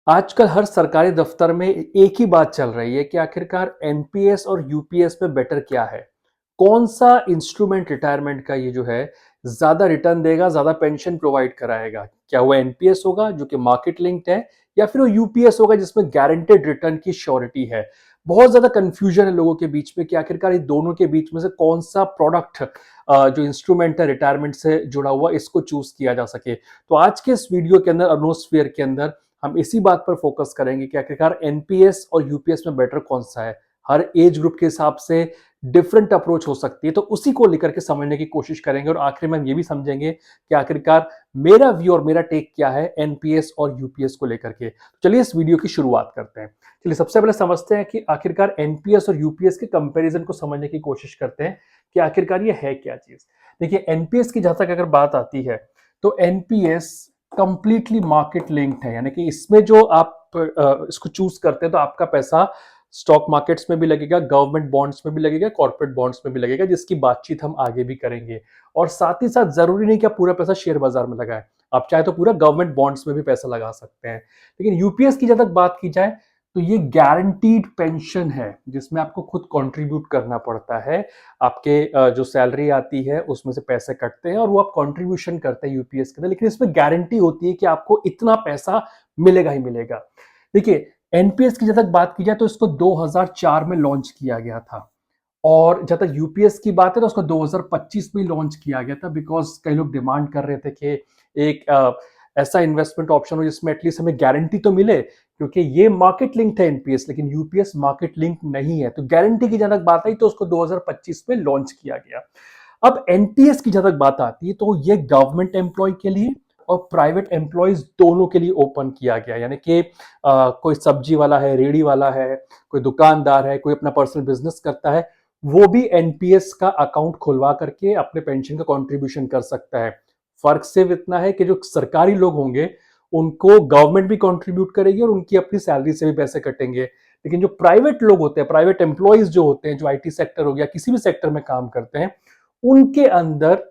आजकल हर सरकारी दफ्तर में एक ही बात चल रही है कि आखिरकार एनपीएस और यूपीएस में बेटर क्या है। कौन सा इंस्ट्रूमेंट रिटायरमेंट का ये जो है ज्यादा रिटर्न देगा, ज्यादा पेंशन प्रोवाइड कराएगा। क्या वो एनपीएस होगा जो कि मार्केट लिंक्ड है, या फिर वो यूपीएस होगा जिसमें गारंटेड रिटर्न की श्योरिटी है। बहुत ज्यादा कंफ्यूजन है लोगों के बीच में कि आखिरकार ये दोनों के बीच में से कौन सा प्रोडक्ट जो इंस्ट्रूमेंट है रिटायरमेंट से जुड़ा हुआ, इसको चूज किया जा सके। तो आज के इस वीडियो के अंदर, अनोस्फीयर के अंदर, हम इसी बात पर फोकस करेंगे कि आखिरकार एनपीएस और यूपीएस में बेटर कौन सा है। हर एज ग्रुप के हिसाब से डिफरेंट अप्रोच हो सकती है, तो उसी को लेकर के समझने की कोशिश करेंगे और आखिर में हम ये भी समझेंगे कि आखिरकार मेरा व्यू और मेरा टेक क्या है एनपीएस और यूपीएस को लेकर के। तो चलिए इस वीडियो की शुरुआत करते हैं। चलिए सबसे पहले समझते हैं कि आखिरकार एनपीएस और यूपीएस के कंपैरिजन को समझने की कोशिश करते हैं कि आखिरकार ये है क्या चीज। देखिए, एनपीएस की जहां तक अगर बात आती है तो एनपीएस कंप्लीटली मार्केट लिंक्ड है, यानी कि इसमें जो आप इसको चूज करते हैं तो आपका पैसा स्टॉक मार्केट्स में भी लगेगा, गवर्नमेंट बॉन्ड्स में भी लगेगा, कॉर्पोरेट बॉन्ड्स में भी लगेगा, जिसकी बातचीत हम आगे भी करेंगे। और साथ ही साथ जरूरी नहीं कि आप पूरा पैसा शेयर बाजार में लगाएं, आप चाहे तो पूरा गवर्नमेंट बॉन्ड्स में भी पैसा लगा सकते हैं। लेकिन यूपीएस की जब तक बात की जाए तो ये गारंटीड पेंशन है जिसमें आपको खुद कंट्रीब्यूट करना पड़ता है। आपके जो सैलरी आती है उसमें से पैसे कटते हैं और वो आप कंट्रीब्यूशन करते हैं यूपीएस के अंदर, लेकिन इसमें गारंटी होती है कि आपको इतना पैसा मिलेगा ही मिलेगा। देखिए, एनपीएस की जब तक बात की जाए तो इसको 2004 में लॉन्च किया गया था, और जब तक यूपीएस की बात है तो उसको 2025 में लॉन्च किया गया था, बिकॉज कई लोग डिमांड कर रहे थे कि एक ऐसा इन्वेस्टमेंट ऑप्शन हो जिसमें एटलीस्ट हमें गारंटी तो मिले, क्योंकि ये मार्केट लिंक है एनपीएस, लेकिन यूपीएस मार्केट लिंक नहीं है। तो गारंटी की जब तक बात आई तो उसको 2025 में लॉन्च किया गया। अब एनपीएस की जब तक बात आती है तो ये गवर्नमेंट एम्प्लॉय के लिए और प्राइवेट एम्प्लॉयज दोनों के लिए ओपन किया गया, यानी कि कोई सब्जी वाला है, रेडी वाला है, कोई दुकानदार है, कोई अपना पर्सनल बिजनेस करता है, वो भी एनपीएस का अकाउंट खुलवा करके अपने पेंशन का कंट्रीब्यूशन कर सकता है। फर्क सिर्फ इतना है कि जो सरकारी लोग होंगे उनको गवर्नमेंट भी कंट्रीब्यूट करेगी और उनकी अपनी सैलरी से भी पैसे कटेंगे। लेकिन जो प्राइवेट लोग होते हैं, प्राइवेट एम्प्लॉयज जो होते हैं, जो आईटी सेक्टर हो गया, किसी भी सेक्टर में काम करते हैं, उनके अंदर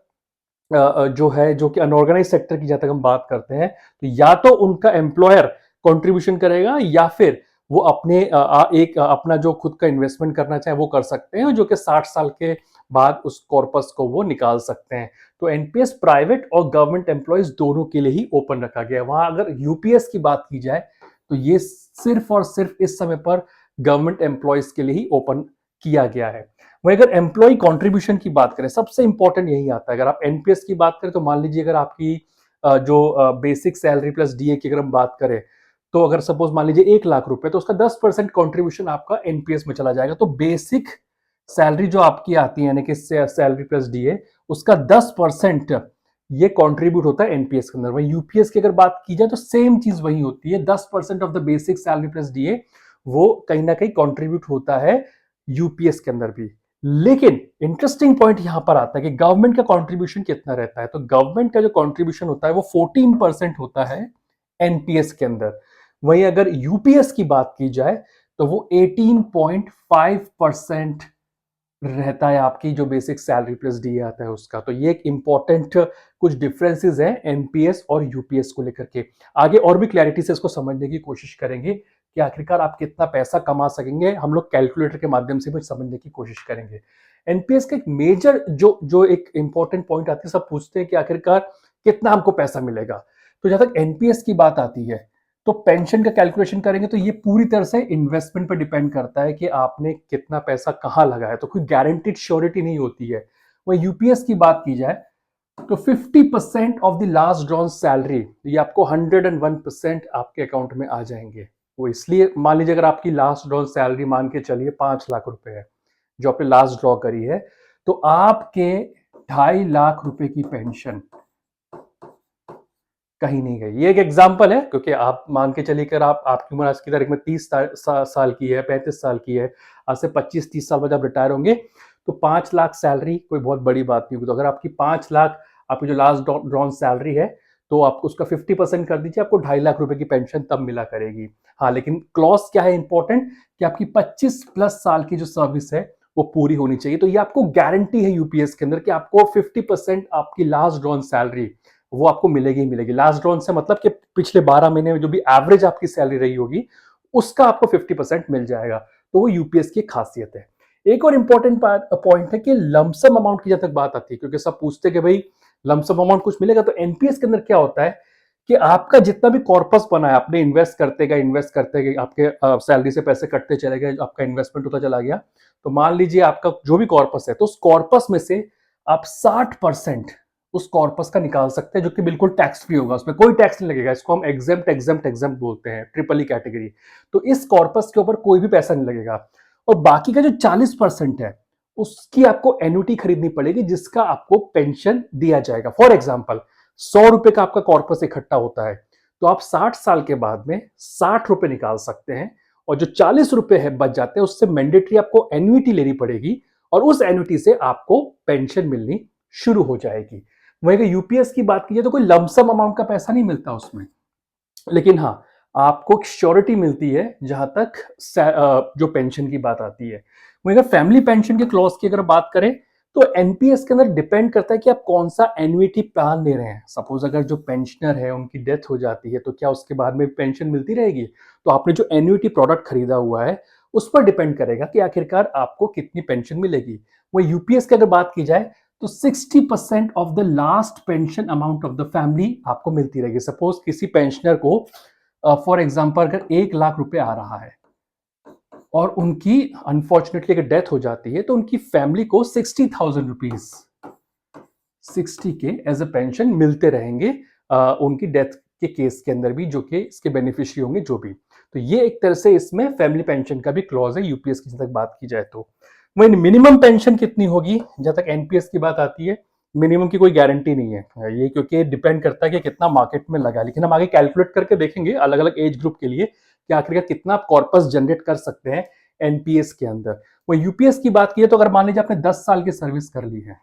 जो है, जो कि अनऑर्गेनाइज सेक्टर की जहां तक हम बात करते हैं, तो या तो उनका एम्प्लॉयर कंट्रीब्यूशन करेगा या फिर वो अपने अपना जो खुद का इन्वेस्टमेंट करना चाहे वो कर सकते हैं, जो कि 60 साल के बाद उस कॉर्पस को वो निकाल सकते हैं। तो एनपीएस प्राइवेट और गवर्नमेंट एम्प्लॉयज दोनों के लिए ही ओपन रखा गया है। वहां अगर यूपीएस की बात की जाए तो ये सिर्फ और सिर्फ इस समय पर गवर्नमेंट एम्प्लॉयज के लिए ही ओपन किया गया है। वहीं अगर एम्प्लॉय कंट्रीब्यूशन की बात करें, सबसे इंपॉर्टेंट यही आता है। अगर आप एनपीएस की बात करें तो मान लीजिए अगर आपकी जो बेसिक सैलरी प्लस डीए की अगर हम बात करें, तो अगर सपोज मान लीजिए 1 लाख रुपए, तो उसका 10% कॉन्ट्रीब्यूशन आपका एनपीएस में चला जाएगा। तो बेसिक सैलरी जो आपकी आती है, यानी कि सैलरी प्लस डीए, उसका 10% ये कंट्रीब्यूट होता है एनपीएस के अंदर। वही यूपीएस की अगर बात की जाए तो सेम चीज वही होती है, 10% of the basic salary plus DA वो कहीं ना कहीं कंट्रीब्यूट होता है यूपीएस के अंदर भी। लेकिन इंटरेस्टिंग पॉइंट यहां पर आता है कि गवर्नमेंट का कंट्रीब्यूशन कितना रहता है। तो गवर्नमेंट का जो कंट्रीब्यूशन होता है वो 14% होता है एनपीएस के अंदर। वहीं अगर यूपीएस की बात की जाए तो वो 18.5% रहता है, आपकी जो बेसिक सैलरी प्लस डी आता है उसका। तो ये एक इंपॉर्टेंट कुछ डिफरेंसेस है एनपीएस और यूपीएस को लेकर के। आगे और भी क्लैरिटी से इसको समझने की कोशिश करेंगे कि आखिरकार आप कितना पैसा कमा सकेंगे, हम लोग कैलकुलेटर के माध्यम से भी समझने की कोशिश करेंगे। एनपीएस का एक मेजर जो जो एक इंपॉर्टेंट पॉइंट आती है, सब पूछते हैं कि आखिरकार कितना हमको पैसा मिलेगा। तो जहां तक एनपीएस की बात आती है तो पेंशन का कैलकुलेशन करेंगे तो ये पूरी तरह से इन्वेस्टमेंट पर डिपेंड करता है कि आपने कितना पैसा कहां लगाया, तो कोई गारंटीड श्योरिटी नहीं होती है। वही यूपीएस की बात की जाए तो 50% of the last drawn salary, ये आपको 101% आपके अकाउंट में आ जाएंगे। वो इसलिए, मान लीजिए अगर आपकी लास्ट ड्रॉन सैलरी मान के चलिए 5 लाख रुपए है जो आपने लास्ट ड्रॉ करी है, तो आपके 2.5 लाख रुपए की पेंशन कहीं नहीं गई। ये एक एग्जाम्पल है, क्योंकि आप मान के चलिए कर आपकी उम्र आज की तारीख में 30 साल की है, 35 साल की है, आज से 25-30 साल बाद आप रिटायर होंगे, तो 5 लाख सैलरी कोई बहुत बड़ी बात नहीं होगी। तो अगर आपकी 5 लाख आपकी जो लास्ट ड्रॉन सैलरी है, तो आपको उसका 50% कर दीजिए, आपको 2.5 लाख रुपए की पेंशन तब मिला करेगी। हाँ, लेकिन क्लॉज क्या है इंपॉर्टेंट, कि आपकी 25+ साल की जो सर्विस है वो पूरी होनी चाहिए। तो ये आपको गारंटी है यूपीएस के अंदर कि आपको 50% आपकी लास्ट ड्रॉन सैलरी वो आपको मिलेगी ही मिलेगी। लास्ट ड्रॉन से मतलब कि पिछले 12 महीने में जो भी एवरेज आपकी सैलरी रही होगी, उसका आपको 50% मिल जाएगा। तो वो यूपीएस की खासियत है। एक और इंपॉर्टेंट पॉइंट है कि लमसम अमाउंट की जब तक बात आती है, क्योंकि सब पूछते हैं कि भाई लमसम अमाउंट कुछ मिलेगा, तो एनपीएस के अंदर क्या होता है कि आपका जितना भी कॉर्पस बना है, आपने इन्वेस्ट करते गए, आपके सैलरी से पैसे कटते चले गए, आपका इन्वेस्टमेंट होता चला गया, तो मान लीजिए आपका जो भी कॉर्पस है, तो उस कॉर्पस में से आप 60% उस कॉर्पस का निकाल सकते हैं, जो कि बिल्कुल टैक्स फ्री होगा, उसमें कोई टैक्स नहीं लगेगा। इसको हम एग्जेम्प्ट बोलते हैं, ट्रिपल ई कैटेगरी। तो इस कॉर्पस के ऊपर कोई भी पैसा नहीं लगेगा। और बाकी का जो 40% है, उसकी आपको एन्युटी खरीदनी पड़ेगी, जिसका आपको पेंशन दिया जाएगा। फॉर एग्जाम्पल, 100 रुपए का आपका कॉर्पस इकट्ठा होता है, तो आप 60 साल के बाद में 60 रुपए निकाल सकते हैं, और जो 40 रुपए है बच जाते हैं, उससे मैंडेटरी आपको एन्युटी लेनी पड़ेगी, और उस एन्युटी से आपको पेंशन मिलनी शुरू हो जाएगी। वहीं अगर यूपीएस की बात कीजिए तो कोई लमसम अमाउंट का पैसा नहीं मिलता उसमें, लेकिन हाँ, आपको श्योरिटी मिलती है जहां तक जो पेंशन की बात आती है। वहीं अगर फैमिली पेंशन के क्लॉज की अगर बात करें, तो एनपीएस के अंदर डिपेंड करता है कि आप कौन सा एन्युटी प्लान ले रहे हैं। सपोज अगर जो पेंशनर है उनकी डेथ हो जाती है, तो क्या उसके बाद में पेंशन मिलती रहेगी? तो आपने जो एन्युटी प्रोडक्ट खरीदा हुआ है, उस पर डिपेंड करेगा कि आखिरकार आपको कितनी पेंशन मिलेगी। वही यूपीएस की अगर बात की जाए, तो 60% of the last pension amount of the family आपको मिलती रहेगी। सपोज किसी पेंशनर को फॉर एग्जांपल अगर 1 लाख रुपए आ रहा है, और उनकी अनफॉर्चुनेटली अगर डेथ हो जाती है, तो उनकी फैमिली को 60,000 रुपीज 60 के एज ए पेंशन मिलते रहेंगे उनकी डेथ के केस के अंदर भी, जो कि इसके बेनिफिशियरी होंगे जो भी। तो ये एक तरह से इसमें फैमिली पेंशन का भी क्लॉज है यूपीएस की जहां तक बात की जाए तो। वही मिनिमम पेंशन कितनी होगी जहां तक एनपीएस की बात आती है, मिनिमम की कोई गारंटी नहीं है ये, क्योंकि डिपेंड करता है कि कितना मार्केट में लगा है। लेकिन हम आगे कैलकुलेट करके देखेंगे अलग अलग एज ग्रुप के लिए कि आखिरकार कितना आप कॉर्पस जनरेट कर सकते हैं एनपीएस के अंदर। वो यूपीएस की बात की है, तो अगर मान लीजिए आपने 10 साल की सर्विस कर ली है,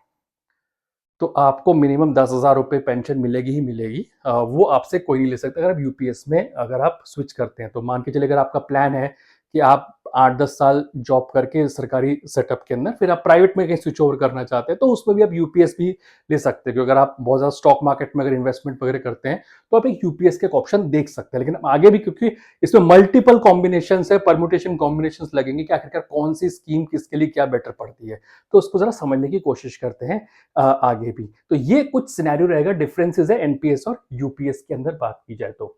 तो आपको मिनिमम 10,000 रुपए पेंशन मिलेगी ही मिलेगी। वो आपसे कोई नहीं ले सकता अगर आप यूपीएस में अगर आप स्विच करते हैं। तो मान के चलिए अगर आपका प्लान है कि आप 8-10 साल जॉब करके सरकारी सेटअप के अंदर फिर आप प्राइवेट में कहीं स्विच ओवर करना चाहते हैं, तो उसमें भी आप यूपीएस भी ले सकते हैं। क्योंकि अगर आप बहुत ज़्यादा स्टॉक मार्केट में अगर इन्वेस्टमेंट वगैरह करते हैं, तो आप एक यूपीएस के ऑप्शन देख सकते हैं। लेकिन आगे भी, क्योंकि इसमें मल्टीपल कॉम्बिनेशन है, परम्यूटेशन कॉम्बिनेशन लगेंगे कि आखिरकार कौन सी स्कीम किसके लिए क्या बेटर पड़ती है, तो उसको जरा समझने की कोशिश करते हैं आगे भी। तो ये कुछ सिनेरियो रहेगा, डिफरेंसेस है एनपीएस और यूपीएस के अंदर बात की जाए तो।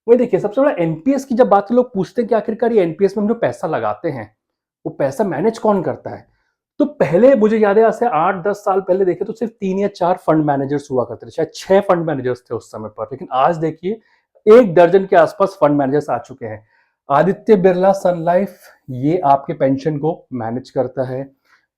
वही देखिए, सबसे बड़ा एनपीएस की जब बात लोग पूछते हैं कि आखिरकार ये एनपीएस में हम जो पैसा लगाते हैं, वो पैसा मैनेज कौन करता है? तो पहले मुझे याद है, आज से 8-10 साल पहले देखे तो सिर्फ 3 या 4 फंड मैनेजर्स हुआ करते थे, शायद 6 फंड मैनेजर्स थे उस समय पर। लेकिन आज देखिए 1 दर्जन के आसपास फंड मैनेजर्स आ चुके हैं। आदित्य बिरला सन लाइफ ये आपके पेंशन को मैनेज करता है।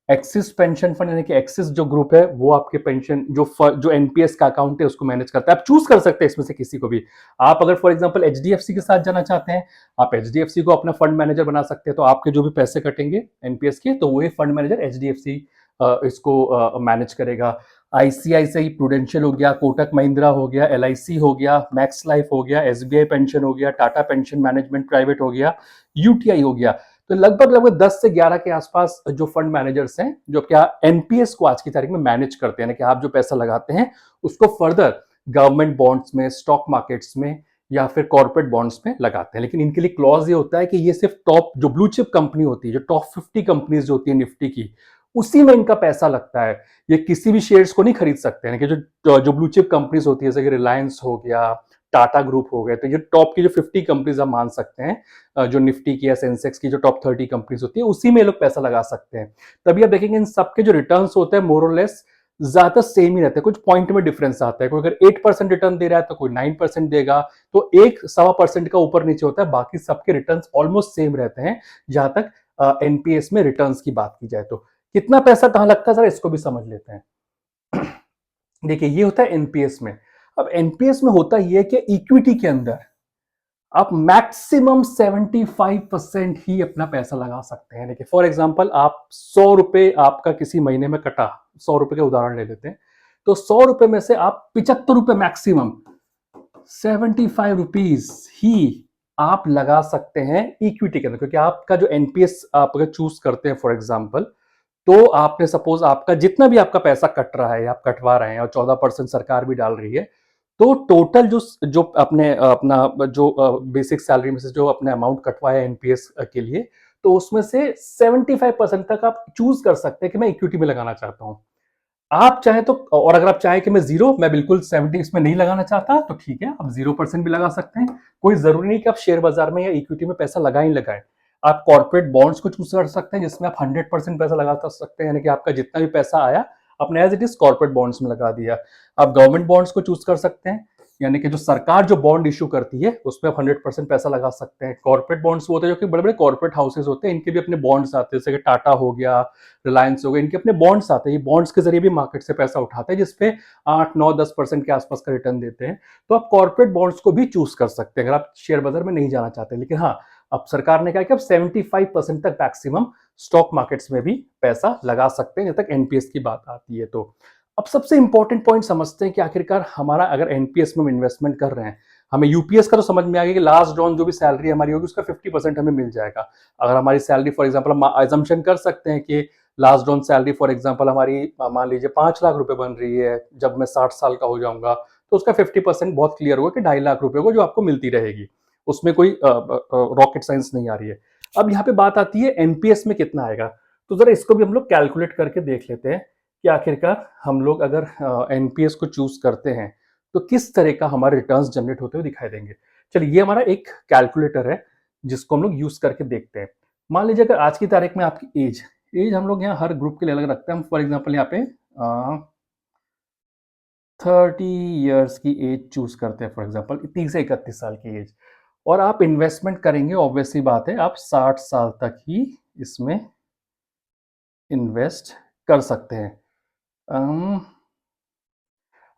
एक्सिस पेंशन फंड यानी कि एक्सिस जो ग्रुप है, वो आपके पेंशन जो एनपीएस का अकाउंट है उसको मैनेज करता है। आप चूज कर सकते हैं इसमें से किसी को भी। आप अगर फॉर एग्जांपल एचडीएफसी के साथ जाना चाहते हैं, आप एचडीएफसी को अपना फंड मैनेजर बना सकते हैं। तो आपके जो भी पैसे कटेंगे एनपीएस के, तो वही फंड मैनेजर एचडीएफसी इसको मैनेज करेगा। आईसीआईसीआई प्रूडेंशियल हो गया, कोटक महिंद्रा हो गया, एलआईसी हो गया, मैक्स लाइफ हो गया, एसबीआई पेंशन हो गया, टाटा पेंशन मैनेजमेंट प्राइवेट हो गया, यूटीआई हो गया। तो लगभग 10 से 11 के आसपास जो फंड मैनेजर्स हैं, जो क्या एनपीएस को आज की तारीख में मैनेज करते हैं कि आप जो पैसा लगाते हैं उसको फर्दर गवर्नमेंट बॉन्ड्स में, स्टॉक मार्केट्स में या फिर कॉर्पोरेट बॉन्ड्स में लगाते हैं। लेकिन इनके लिए क्लॉज ये होता है कि ये सिर्फ टॉप जो ब्लू चिप कंपनी होती है, जो टॉप 50 कंपनीज जो होती है निफ्टी की, उसी में इनका पैसा लगता है। ये किसी भी शेयर्स को नहीं खरीद सकते हैं कि जो ब्लू चिप कंपनीज होती है, जैसे कि रिलायंस हो गया, टाटा ग्रुप हो गए, तो ये टॉप की जो 50 कंपनीज आप मान सकते हैं, जो निफ्टी की या सेंसेक्स की जो टॉप 30 कंपनीज होती है, उसी में लोग पैसा लगा सकते हैं। तभी आप देखेंगे इन सबके जो रिटर्न्स होते हैं मोर और लेस ज्यादा सेम ही रहते हैं, कुछ पॉइंट में डिफरेंस आता है। कोई अगर 8% रिटर्न दे रहा है तो कोई 9% देगा, तो 1-1.25% का ऊपर नीचे होता है, बाकी सबके रिटर्न ऑलमोस्ट सेम रहते हैं जहां तक एनपीएस में रिटर्न की बात की जाए तो। कितना पैसा कहां लगता है सर, इसको भी समझ लेते हैं। देखिए, ये होता है एनपीएस में। अब एनपीएस में होता यह है कि इक्विटी के अंदर आप मैक्सिमम 75% ही अपना पैसा लगा सकते हैं। देखिए फॉर एग्जांपल, आप 100 रुपए आपका किसी महीने में कटा, 100 रुपए का उदाहरण ले लेते हैं, तो 100 रुपए में से आप 75 रुपए मैक्सिमम 75 रुपीज ही आप लगा सकते हैं इक्विटी के अंदर। क्योंकि आपका जो एनपीएस आप अगर चूज करते हैं फॉर एग्जांपल, तो आपने सपोज आपका जितना भी आपका पैसा कट रहा है, आप कटवा रहे हैं और 14% सरकार भी डाल रही है, तो टोटल जो अपने अपना जो बेसिक सैलरी में से जो अपने अमाउंट कटवाया एनपीएस के लिए, तो उसमें से 75% तक आप चूज कर सकते हैं कि मैं इक्विटी में लगाना चाहता हूं। आप चाहें तो, और अगर आप चाहें कि मैं बिल्कुल 70 इसमें नहीं लगाना चाहता, तो ठीक है, आप 0% भी लगा सकते हैं। कोई जरूरी नहीं कि आप शेयर बाजार में या इक्विटी में पैसा लगाएं ही लगाएं। आप कॉर्पोरेट बॉन्ड्स को चूज कर सकते हैं, जिसमें आप 100% पैसा लगा सकते हैं, यानी कि आपका जितना भी पैसा आया आपने as it is corporate bonds में लगा दिया। आप गवर्नमेंट बॉन्ड्स को चूज कर सकते हैं, यानी कि जो सरकार जो बॉन्ड इश्यू करती है उसमें आप 100% पैसा लगा सकते हैं। कॉर्पोरेट बॉन्ड्स होते हैं जो कि बड़े बड़े कॉर्पोरेट हाउसेज होते हैं, इनके भी अपने बॉन्ड्स आते हैं, जैसे कि टाटा हो गया, रिलायंस हो गया, इनके अपने बॉन्ड्स आते हैं। ये बॉन्ड्स के जरिए भी मार्केट से पैसा उठाते हैं, जिसपे 8 9 10% के आसपास का रिटर्न देते हैं। तो आप कॉर्पोरेट बॉन्ड्स को भी चूज कर सकते हैं अगर आप शेयर बाजार में नहीं जाना चाहते। लेकिन हाँ, अब सरकार ने कहा कि अब 75% तक मैक्सिमम स्टॉक मार्केट्स में भी पैसा लगा सकते हैं, जब तक एनपीएस की बात आती है। तो अब सबसे इंपॉर्टेंट पॉइंट समझते हैं कि आखिरकार हमारा अगर एनपीएस में हम इन्वेस्टमेंट कर रहे हैं, हमें यूपीएस का तो समझ में आ गया कि लास्ट ड्रॉन जो भी सैलरी हमारी होगी उसका 50% हमें मिल जाएगा। अगर हमारी सैलरी फॉर एग्जांपल हम एजम्पशन कर सकते हैं कि last drawn salary for example हमारी मान लीजिए 5 लाख रुपए बन रही है, जब मैं 60 साल का हो जाऊंगा, तो उसका 50% बहुत क्लियर होगा कि 2.5 लाख रुपए को जो आपको मिलती रहेगी। उसमें कोई रॉकेट साइंस नहीं आ रही है। अब यहाँ पे बात आती है एनपीएस में कितना आएगा। तो जरा इसको भी हम लोग कैलकुलेट करके देख लेते हैं कि आखिरकार हम लोग अगर एनपीएस को चूज करते हैं तो किस तरह का हमारे रिटर्न्स जनरेट होते हुए दिखाई देंगे। चलिए, ये हमारा एक कैलकुलेटर है जिसको हम लोग यूज करके देखते हैं। मान लीजिए अगर आज की तारीख में आपकी एज एज हम लोग यहाँ हर ग्रुप के लिए अलग रखते हैं। हम फॉर एग्जाम्पल यहाँ पे 30 ईयर्स की एज चूज करते हैं, फॉर एग्जाम्पल 30 से 31 साल की एज। और आप इन्वेस्टमेंट करेंगे, ऑब्वियसली बात है आप 60 साल तक ही इसमें इन्वेस्ट कर सकते हैं।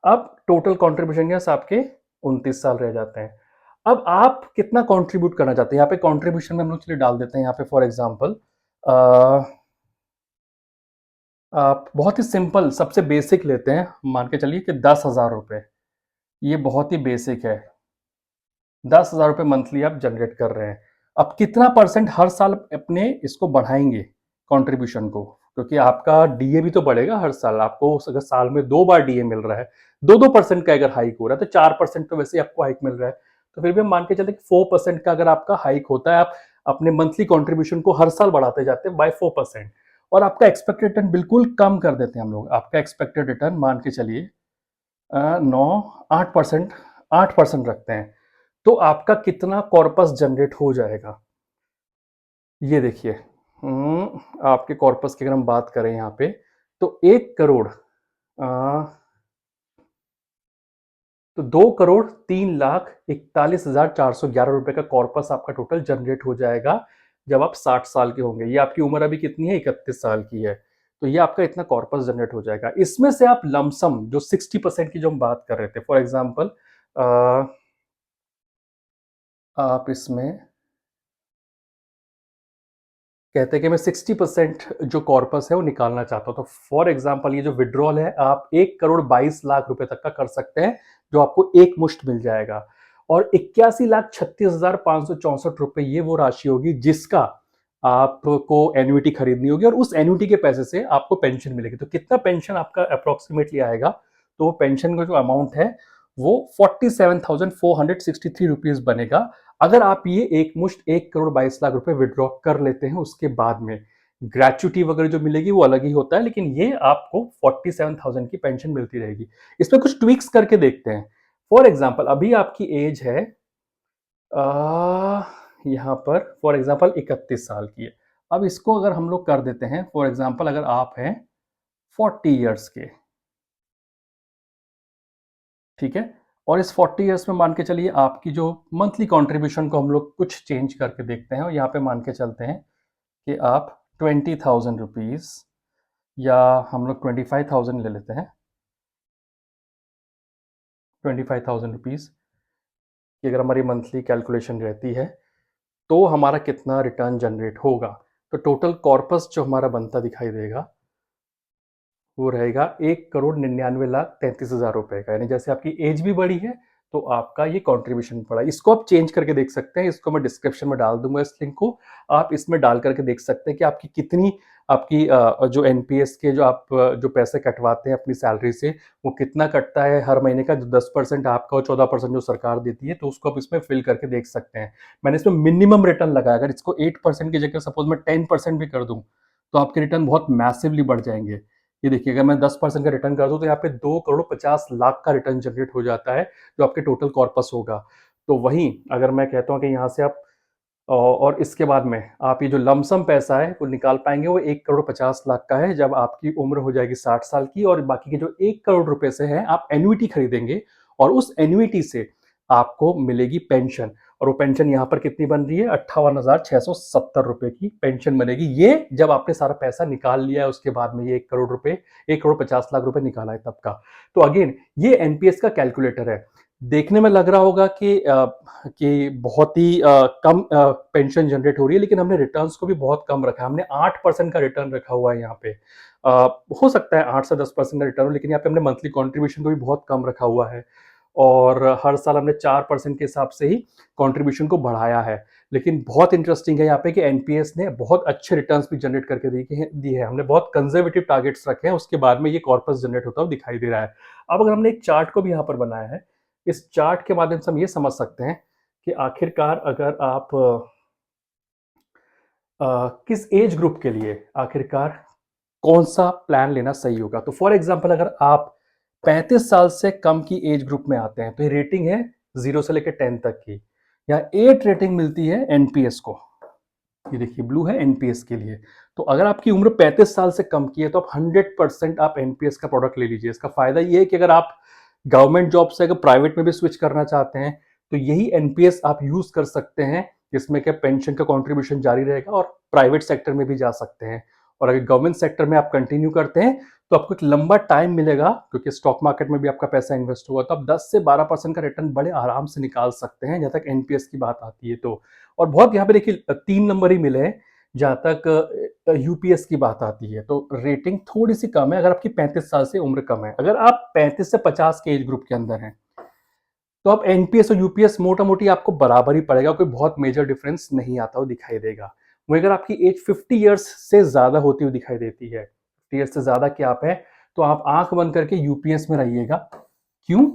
अब टोटल कॉन्ट्रीब्यूशन के साथ आपके 29 साल रह जाते हैं। अब आप कितना कंट्रीब्यूट करना चाहते हैं, यहाँ पे कंट्रीब्यूशन में हम लोग चलिए डाल देते हैं यहाँ पे फॉर एग्जांपल आप बहुत ही सिंपल सबसे बेसिक लेते हैं, मान के चलिए कि 10,000 रुपये। ये बहुत ही बेसिक है, 10,000 रुपये मंथली आप जनरेट कर रहे हैं। अब कितना परसेंट हर साल अपने इसको बढ़ाएंगे कंट्रीब्यूशन को, क्योंकि आपका डीए भी तो बढ़ेगा हर साल। आपको अगर साल में 2 बार डीए मिल रहा है, 2-2% का अगर हाइक हो रहा है, तो 4% तो वैसे ही आपको हाइक मिल रहा है। तो फिर भी हम मान के चलते कि 4% का अगर आपका हाइक होता है, आप अपने मंथली कॉन्ट्रीब्यूशन को हर साल बढ़ाते जाते हैं बाय 4%। और आपका एक्सपेक्टेड रिटर्न बिल्कुल कम कर देते हैं हम लोग। आपका एक्सपेक्टेड रिटर्न मान के चलिए 9 8% 8% रखते हैं। तो आपका कितना कॉर्पस जनरेट हो जाएगा, ये देखिए। आपके कॉर्पस की अगर हम बात करें यहाँ पे, तो 1 करोड़ तो 2,03,41,411 रुपए का कॉर्पस आपका टोटल जनरेट हो जाएगा जब आप 60 साल के होंगे। ये आपकी उम्र अभी कितनी है, 31 साल की है। तो ये आपका इतना कॉर्पस जनरेट हो जाएगा। इसमें से आप लमसम जो 60% की जो हम बात कर रहे थे, फॉर एग्जाम्पल आप इसमें कहते हैं कि मैं 60% जो कॉर्पस है वो निकालना चाहता हूँ। तो फॉर एग्जाम्पल ये जो विड्रॉल है, आप 1,22,00,000 रुपए तक का कर सकते हैं, जो आपको एक मुश्त मिल जाएगा। और 81,36,564 रुपए ये वो राशि होगी जिसका आपको एन्युटी खरीदनी होगी, और उस एन्युटी के पैसे से आपको पेंशन मिलेगी। तो कितना पेंशन आपका अप्रोक्सीमेटली आएगा, तो पेंशन का जो अमाउंट है वो 47,463 रुपीज बनेगा, अगर आप ये एक मुश्त 1,22,00,000 रुपए विड्रॉ कर लेते हैं। उसके बाद में ग्रेचुटी वगैरह जो मिलेगी वो अलग ही होता है, लेकिन ये आपको 47,000 की पेंशन मिलती रहेगी। इसमें कुछ ट्विक्स करके देखते हैं। फॉर एग्जाम्पल अभी आपकी एज है यहाँ पर फॉर एग्जाम्पल 31 साल की है। अब इसको अगर हम लोग कर देते हैं, फॉर एग्जाम्पल अगर आप हैं 40 ईयर्स के, ठीक है, और इस 40 ईयर्स में मान के चलिए आपकी जो मंथली कंट्रीब्यूशन को हम लोग कुछ चेंज करके देखते हैं, और यहाँ पे मान के चलते हैं कि आप 20,000 रुपीज, या हम लोग 25,000 ले लेते हैं। 25,000 रुपीज की अगर हमारी मंथली कैलकुलेशन रहती है, तो हमारा कितना रिटर्न जनरेट होगा। तो टोटल कॉर्पस जो हमारा बनता दिखाई देगा वो रहेगा 1,99,33,000 रुपए का। यानी जैसे आपकी एज भी बढ़ी है, तो आपका ये कंट्रीब्यूशन पड़ा। इसको आप चेंज करके देख सकते हैं, इसको मैं डिस्क्रिप्शन में डाल दूँगा इस लिंक को। आप इसमें डाल करके देख सकते हैं कि आपकी कितनी आपकी जो एनपीएस के जो आप जो पैसे कटवाते हैं अपनी सैलरी से, वो कितना कटता है हर महीने का, जो 10% आपका और 14% जो सरकार देती है, तो उसको आप इसमें फिल करके देख सकते हैं। मैंने इसमें मिनिमम रिटर्न लगाया, अगर इसको 8% की जगह सपोज़ मैं 10% भी कर दूँ, तो आपके रिटर्न बहुत मैसिवली बढ़ जाएँगे। ये देखिए, अगर मैं 10% का रिटर्न कर दूँ तो यहाँ पे 2 करोड़ 50 लाख का रिटर्न जनरेट हो जाता है, जो आपके टोटल कॉर्पस होगा। तो वहीं अगर मैं कहता हूँ कि यहाँ से आप और इसके बाद में आप ये जो लमसम पैसा है वो निकाल पाएँगे, वो 1 करोड़ 50 लाख का है, जब आपकी उम्र हो जाएगी 60 साल की, और बाकी के जो 1 करोड़ रुपए से हैं आप एन्युइटी खरीदेंगे, और उस एन्युइटी से आपको मिलेगी पेंशन। और वो पेंशन यहाँ पर कितनी बन रही है, 58,670 रुपए की पेंशन बनेगी। ये जब आपने सारा पैसा निकाल लिया है उसके बाद में, ये 1 करोड़ रुपए, 1 करोड़ 50 लाख रुपए निकाला है तब का। तो अगेन ये एनपीएस का कैलकुलेटर है। देखने में लग रहा होगा कि बहुत ही कम पेंशन जनरेट हो रही है, लेकिन हमने रिटर्न्स को भी बहुत कम रखा है। हमने 8% का रिटर्न रखा हुआ है यहाँ पे। हो सकता है 8 से 10% का रिटर्न हो, लेकिन यहाँ पे हमने मंथली कंट्रीब्यूशन को भी बहुत कम रखा हुआ है, और हर साल हमने 4% के हिसाब से ही कंट्रीब्यूशन को बढ़ाया है। लेकिन बहुत इंटरेस्टिंग है यहाँ पे कि एनपीएस ने बहुत अच्छे रिटर्न्स भी जनरेट करके दी है। हमने बहुत कंजर्वेटिव टारगेट्स रखे हैं, उसके बाद में ये कॉर्पस जनरेट होता हुआ दिखाई दे रहा है। अब अगर हमने एक चार्ट को भी यहाँ पर बनाया है, इस चार्ट के माध्यम से हम ये समझ सकते हैं कि आखिरकार अगर आप किस एज ग्रुप के लिए आखिरकार कौन सा प्लान लेना सही होगा। तो फॉर एग्जांपल अगर आप 35 साल से कम की एज ग्रुप में आते हैं, तो ये रेटिंग है 0 से लेकर 10 तक की। यहाँ 8 रेटिंग मिलती है एनपीएस को। ये देखिए, ब्लू है एनपीएस के लिए। तो अगर आपकी उम्र 35 साल से कम की है, तो आप 100% आप एनपीएस का प्रोडक्ट ले लीजिए। इसका फायदा ये है कि अगर आप गवर्नमेंट जॉब से अगर प्राइवेट में भी स्विच करना चाहते हैं, तो यही एनपीएस आप यूज कर सकते हैं, जिसमें क्या पेंशन का कंट्रीब्यूशन जारी रहेगा, और प्राइवेट सेक्टर में भी जा सकते हैं। और अगर गवर्नमेंट सेक्टर में आप कंटिन्यू करते हैं, तो आपको एक लंबा टाइम मिलेगा, क्योंकि स्टॉक मार्केट में भी आपका पैसा इन्वेस्ट होगा, तो आप 10 से 12% का रिटर्न बड़े आराम से निकाल सकते हैं, जहां तक एनपीएस की बात आती है तो। और बहुत यहाँ पे देखिए 3 नंबर ही मिले हैं जहां तक यूपीएस की बात आती है, तो रेटिंग थोड़ी सी कम है अगर आपकी 35 साल से उम्र कम है। अगर आप 35 से 50 के एज ग्रुप के अंदर हैं, तो आप एनपीएस और यूपीएस मोटा मोटी आपको बराबर ही पड़ेगा, कोई बहुत मेजर डिफरेंस नहीं आता हुआ दिखाई देगा। वहीं अगर आपकी एज 50 ईयर्स से ज्यादा होती हुई दिखाई देती है, 50 ईयर्स से ज्यादा की आप है, तो आप आंख बंद करके यूपीएस में रहिएगा। क्यों?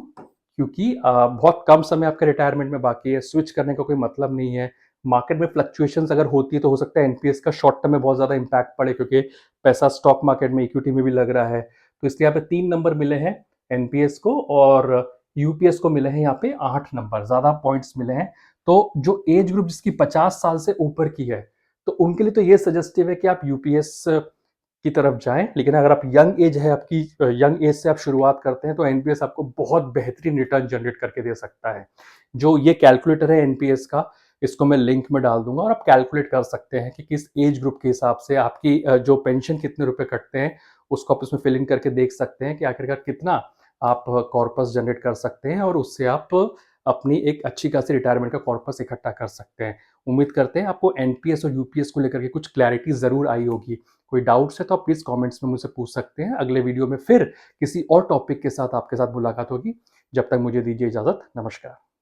क्योंकि बहुत कम समय आपके रिटायरमेंट में बाकी है, स्विच करने का कोई मतलब नहीं है। मार्केट में फ्लक्चुएशंस अगर होती है, तो हो सकता है एनपीएस का शॉर्ट टर्म में बहुत ज्यादा इंपैक्ट पड़े, क्योंकि पैसा स्टॉक मार्केट में, इक्विटी में भी लग रहा है। तो इसलिए यहाँ पे 3 नंबर मिले हैं एनपीएस को, और यूपीएस को मिले हैं यहाँ पे 8 नंबर, ज्यादा पॉइंट्स मिले हैं। तो जो एज ग्रुप जिसकी 50 साल से ऊपर की है, तो उनके लिए तो ये सजेस्टिव है कि आप यूपीएस की तरफ जाएं। लेकिन अगर आप यंग एज है आपकी, यंग एज से आप शुरुआत करते हैं, तो एनपीएस आपको बहुत बेहतरीन रिटर्न जनरेट करके दे सकता है। जो ये कैलकुलेटर है एनपीएस का, इसको मैं लिंक में डाल दूंगा, और आप कैलकुलेट कर सकते हैं कि किस एज ग्रुप के हिसाब से आपकी जो पेंशन कितने रुपए कटते हैं, उसको आप उसमें फिल इन करके देख सकते हैं कि आखिरकार कितना आप कॉर्पस जनरेट कर सकते हैं, और उससे आप अपनी एक अच्छी खासी रिटायरमेंट का कॉर्पस इकट्ठा कर सकते हैं। उम्मीद करते हैं आपको एनपीएस और यूपीएस को लेकर के कुछ क्लैरिटी जरूर आई होगी। कोई डाउट्स है तो आप प्लीज कमेंट्स में मुझसे पूछ सकते हैं। अगले वीडियो में फिर किसी और टॉपिक के साथ आपके साथ मुलाकात होगी। जब तक मुझे दीजिए इजाजत। नमस्कार।